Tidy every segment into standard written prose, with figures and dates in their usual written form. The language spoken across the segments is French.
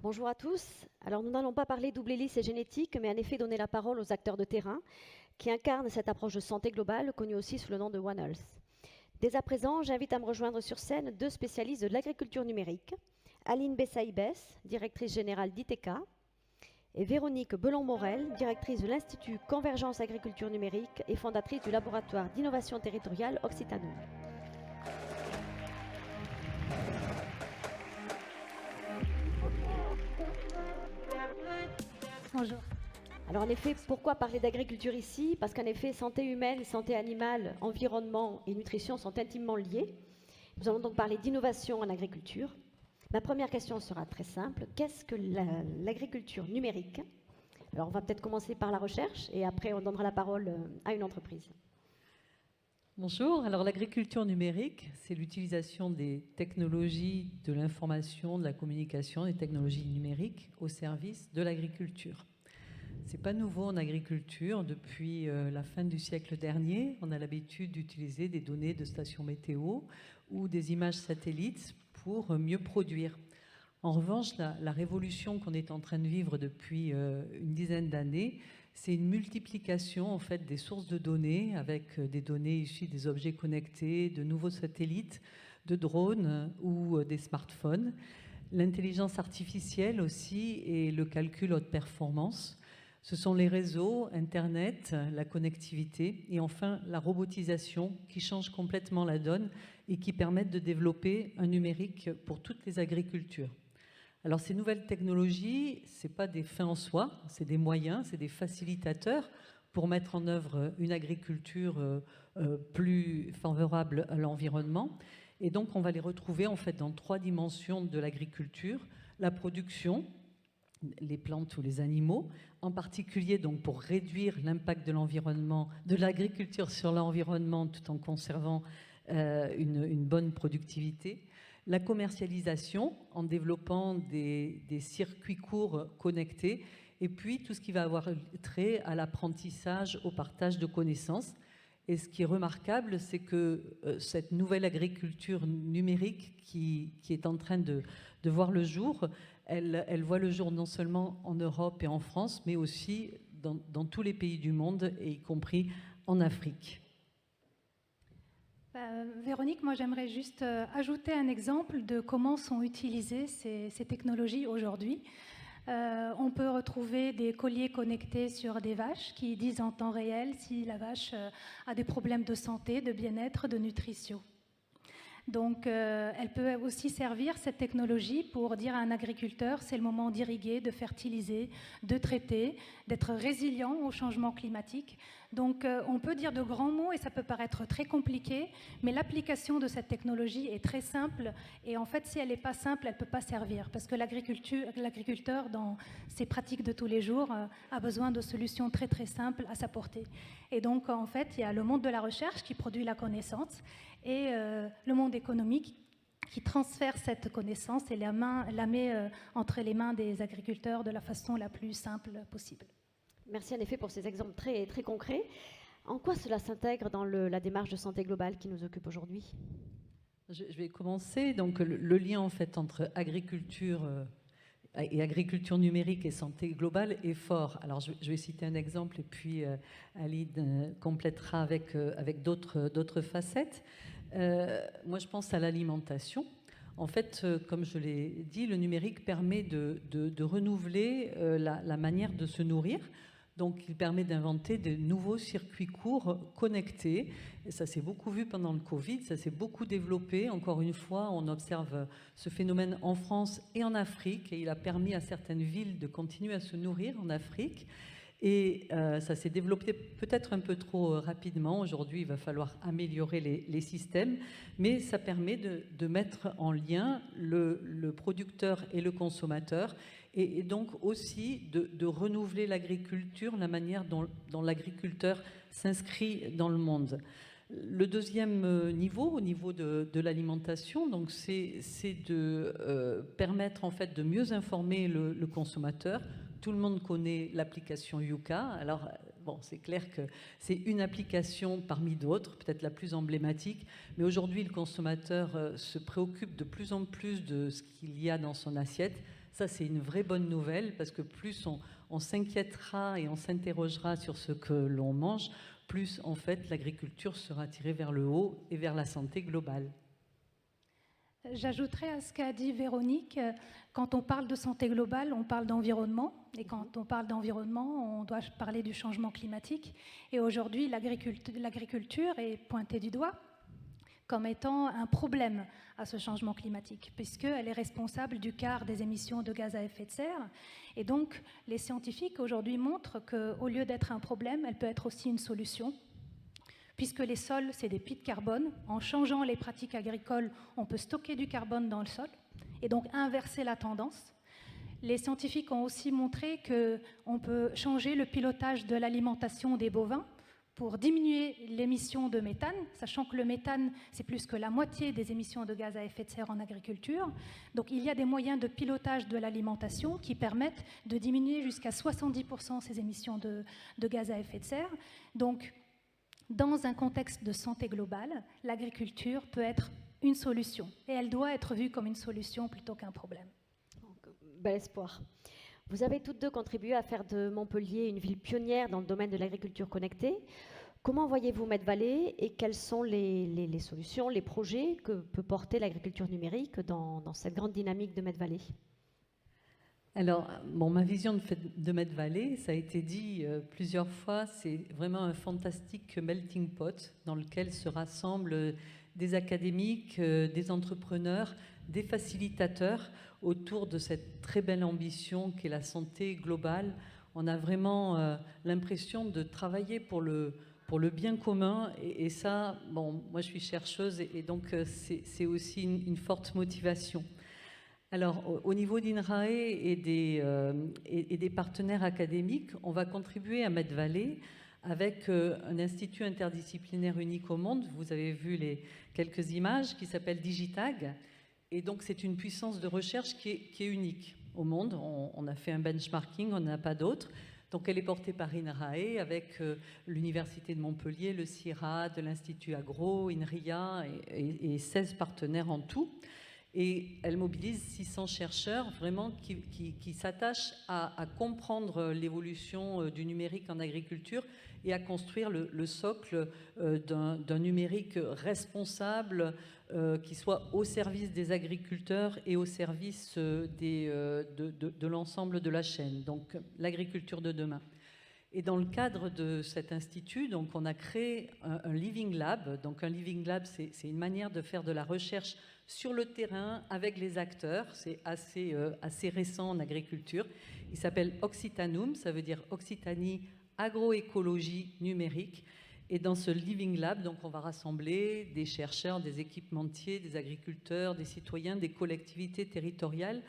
Bonjour à tous. Alors nous n'allons pas parler double hélice et génétique, mais en effet donner la parole aux acteurs de terrain qui incarnent cette approche de santé globale, connue aussi sous le nom de One Health. Dès à présent, j'invite à me rejoindre sur scène deux spécialistes de l'agriculture numérique, Aline Bessaïbès, directrice générale d'ITK, et Véronique Belon-Morel, directrice de l'Institut Convergence Agriculture Numérique et fondatrice du laboratoire d'innovation territoriale Occitano. Bonjour. Alors en effet, pourquoi parler d'agriculture ici? Parce qu'en effet, santé humaine, santé animale, environnement et nutrition sont intimement liés. Nous allons donc parler d'innovation en agriculture. Ma première question sera très simple. Qu'est-ce que l'agriculture numérique? Alors on va peut-être commencer par la recherche et après on donnera la parole à une entreprise. Bonjour, alors l'agriculture numérique, c'est l'utilisation des technologies de l'information, de la communication, des technologies numériques au service de l'agriculture. C'est pas nouveau en agriculture. Depuis la fin du siècle dernier, on a l'habitude d'utiliser des données de stations météo ou des images satellites pour mieux produire. En revanche, la révolution qu'on est en train de vivre depuis une dizaine d'années, c'est une multiplication en fait des sources de données avec des données issues des objets connectés, de nouveaux satellites, de drones ou des smartphones. L'intelligence artificielle aussi et le calcul haute performance. Ce sont les réseaux, Internet, la connectivité et enfin la robotisation qui change complètement la donne et qui permettent de développer un numérique pour toutes les agricultures. Alors ces nouvelles technologies, ce n'est pas des fins en soi, c'est des moyens, c'est des facilitateurs pour mettre en œuvre une agriculture plus favorable à l'environnement. Et donc on va les retrouver en fait dans trois dimensions de l'agriculture: la production, les plantes ou les animaux, en particulier donc pour réduire l'impact de l'environnement, de l'agriculture sur l'environnement tout en conservant une bonne productivité. La commercialisation en développant des circuits courts connectés et puis tout ce qui va avoir trait à l'apprentissage, au partage de connaissances. Et ce qui est remarquable, c'est que cette nouvelle agriculture numérique qui est en train de voir le jour, elle voit le jour non seulement en Europe et en France, mais aussi dans tous les pays du monde, et y compris en Afrique. Véronique, moi j'aimerais juste ajouter un exemple de comment sont utilisées ces technologies aujourd'hui. On peut retrouver des colliers connectés sur des vaches qui disent en temps réel si la vache a des problèmes de santé, de bien-être, de nutrition. Donc, elle peut aussi servir, cette technologie, pour dire à un agriculteur, c'est le moment d'irriguer, de fertiliser, de traiter, d'être résilient au changement climatique. Donc, on peut dire de grands mots et ça peut paraître très compliqué, mais l'application de cette technologie est très simple. Et en fait, si elle n'est pas simple, elle ne peut pas servir. Parce que l'agriculteur, dans ses pratiques de tous les jours, a besoin de solutions très très simples à sa portée. Et donc, en fait, il y a le monde de la recherche qui produit la connaissance et le monde économique qui transfère cette connaissance et la met entre les mains des agriculteurs de la façon la plus simple possible. Merci en effet pour ces exemples très, très concrets. En quoi cela s'intègre dans la démarche de santé globale qui nous occupe aujourd'hui? Je vais commencer. Donc le lien en fait entre agriculture et agriculture numérique et santé globale est fort. Alors je vais citer un exemple et puis Aline complétera avec d'autres facettes. Moi je pense à l'alimentation. En fait, comme je l'ai dit, le numérique permet de renouveler la manière de se nourrir. Donc, il permet d'inventer de nouveaux circuits courts connectés. Et ça s'est beaucoup vu pendant le Covid, ça s'est beaucoup développé. Encore une fois, on observe ce phénomène en France et en Afrique. Et il a permis à certaines villes de continuer à se nourrir en Afrique. Et ça s'est développé peut-être un peu trop rapidement. Aujourd'hui, il va falloir améliorer les systèmes. Mais ça permet de mettre en lien le producteur et le consommateur. Et donc aussi de renouveler l'agriculture, la manière dont l'agriculteur s'inscrit dans le monde. Le deuxième niveau, au niveau de l'alimentation, donc c'est de permettre en fait de mieux informer le consommateur. Tout le monde connaît l'application Yuka. Alors Bon, c'est clair que c'est une application parmi d'autres, peut-être la plus emblématique, mais aujourd'hui, le consommateur se préoccupe de plus en plus de ce qu'il y a dans son assiette. Ça, c'est une vraie bonne nouvelle, parce que plus on s'inquiétera et on s'interrogera sur ce que l'on mange, plus, en fait, l'agriculture sera tirée vers le haut et vers la santé globale. J'ajouterais à ce qu'a dit Véronique, quand on parle de santé globale, on parle d'environnement. Et quand on parle d'environnement, on doit parler du changement climatique. Et aujourd'hui, l'agriculture est pointée du doigt comme étant un problème à ce changement climatique, puisqu'elle est responsable du quart des émissions de gaz à effet de serre. Et donc, les scientifiques aujourd'hui montrent qu'au lieu d'être un problème, elle peut être aussi une solution, puisque les sols, c'est des puits de carbone. En changeant les pratiques agricoles, on peut stocker du carbone dans le sol et donc inverser la tendance. Les scientifiques ont aussi montré qu'on peut changer le pilotage de l'alimentation des bovins pour diminuer l'émission de méthane, sachant que le méthane, c'est plus que la moitié des émissions de gaz à effet de serre en agriculture. Donc il y a des moyens de pilotage de l'alimentation qui permettent de diminuer jusqu'à 70% ces émissions de gaz à effet de serre. Donc, dans un contexte de santé globale, l'agriculture peut être une solution. Et elle doit être vue comme une solution plutôt qu'un problème. Bel espoir. Vous avez toutes deux contribué à faire de Montpellier une ville pionnière dans le domaine de l'agriculture connectée. Comment voyez-vous Medvalley et quelles sont les solutions, les projets que peut porter l'agriculture numérique dans cette grande dynamique de Medvalley? Alors, bon, ma vision de Medvalley, ça a été dit plusieurs fois, c'est vraiment un fantastique melting pot dans lequel se rassemblent des académiques, des entrepreneurs, des facilitateurs autour de cette très belle ambition qu'est la santé globale. On a vraiment l'impression de travailler pour le bien commun et ça, bon, moi je suis chercheuse et donc c'est aussi une forte motivation. Alors, au niveau d'INRAE et des partenaires académiques, on va contribuer à Medvalley avec un institut interdisciplinaire unique au monde. Vous avez vu quelques images qui s'appelle Digitag. Et donc, c'est une puissance de recherche qui est unique au monde. On a fait un benchmarking, on n'en a pas d'autres. Donc, elle est portée par INRAE avec l'Université de Montpellier, le CIRAD, l'Institut Agro, INRIA et 16 partenaires en tout. Et elle mobilise 600 chercheurs vraiment qui s'attachent à comprendre l'évolution du numérique en agriculture et à construire le socle d'un numérique responsable qui soit au service des agriculteurs et au service de l'ensemble de la chaîne, donc l'agriculture de demain. Et dans le cadre de cet institut, donc, on a créé un Living Lab. Donc un Living Lab, c'est une manière de faire de la recherche sur le terrain avec les acteurs. C'est assez récent en agriculture. Il s'appelle Occitanum, ça veut dire Occitanie agroécologie numérique. Et dans ce Living Lab, donc, on va rassembler des chercheurs, des équipementiers, des agriculteurs, des citoyens, des collectivités territoriales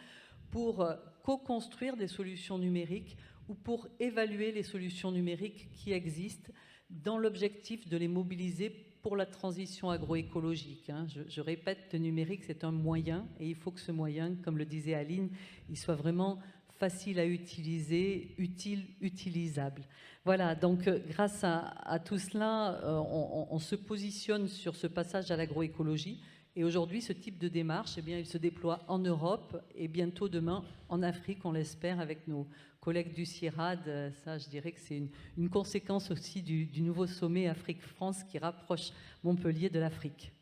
pour co-construire des solutions numériques ou pour évaluer les solutions numériques qui existent dans l'objectif de les mobiliser pour la transition agroécologique. Je répète, le numérique, c'est un moyen et il faut que ce moyen, comme le disait Aline, il soit vraiment facile à utiliser, utile, utilisable. Voilà, donc grâce à tout cela, on se positionne sur ce passage à l'agroécologie. Et aujourd'hui, ce type de démarche, eh bien, il se déploie en Europe et bientôt demain en Afrique, on l'espère, avec nos collègues du CIRAD. Ça, je dirais que c'est une conséquence aussi du nouveau sommet Afrique-France qui rapproche Montpellier de l'Afrique.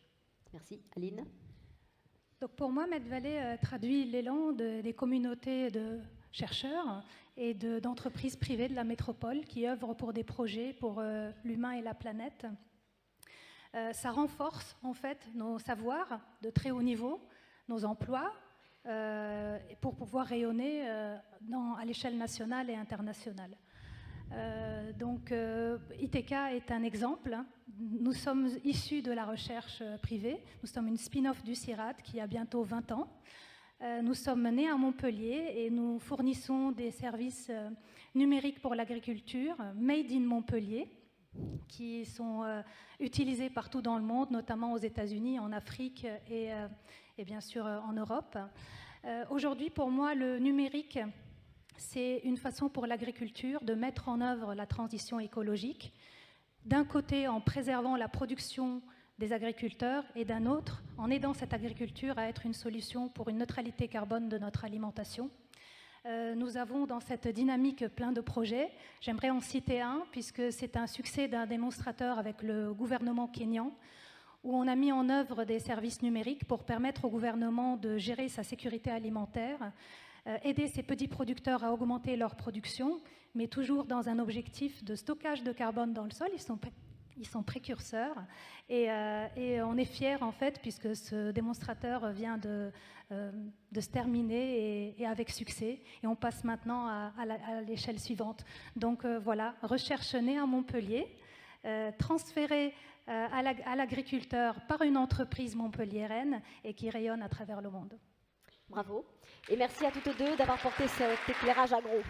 Merci. Aline? Donc pour moi, Medvalley traduit l'élan des communautés de chercheurs et d'entreprises privées de la métropole qui œuvrent pour des projets pour l'humain et la planète. Ça renforce en fait nos savoirs de très haut niveau, nos emplois, pour pouvoir rayonner à l'échelle nationale et internationale. Donc ITK est un exemple. Nous sommes issus de la recherche privée. Nous sommes une spin-off du CIRAD qui a bientôt 20 ans. Nous sommes nés à Montpellier et nous fournissons des services numériques pour l'agriculture, Made in Montpellier, qui sont utilisés partout dans le monde, notamment aux États-Unis, en Afrique et bien sûr en Europe. Aujourd'hui, pour moi, le numérique c'est une façon pour l'agriculture de mettre en œuvre la transition écologique, d'un côté en préservant la production des agriculteurs et d'un autre en aidant cette agriculture à être une solution pour une neutralité carbone de notre alimentation. Nous avons dans cette dynamique plein de projets. J'aimerais en citer un, puisque c'est un succès d'un démonstrateur avec le gouvernement kényan, où on a mis en œuvre des services numériques pour permettre au gouvernement de gérer sa sécurité alimentaire, aider ces petits producteurs à augmenter leur production, mais toujours dans un objectif de stockage de carbone dans le sol. Ils sont précurseurs et on est fiers en fait puisque ce démonstrateur vient de se terminer et avec succès, et on passe maintenant à l'échelle suivante. Donc voilà, recherche née à Montpellier, transférée à l'agriculteur par une entreprise montpelliéraine et qui rayonne à travers le monde. Bravo, et merci à toutes deux d'avoir porté cet éclairage agro.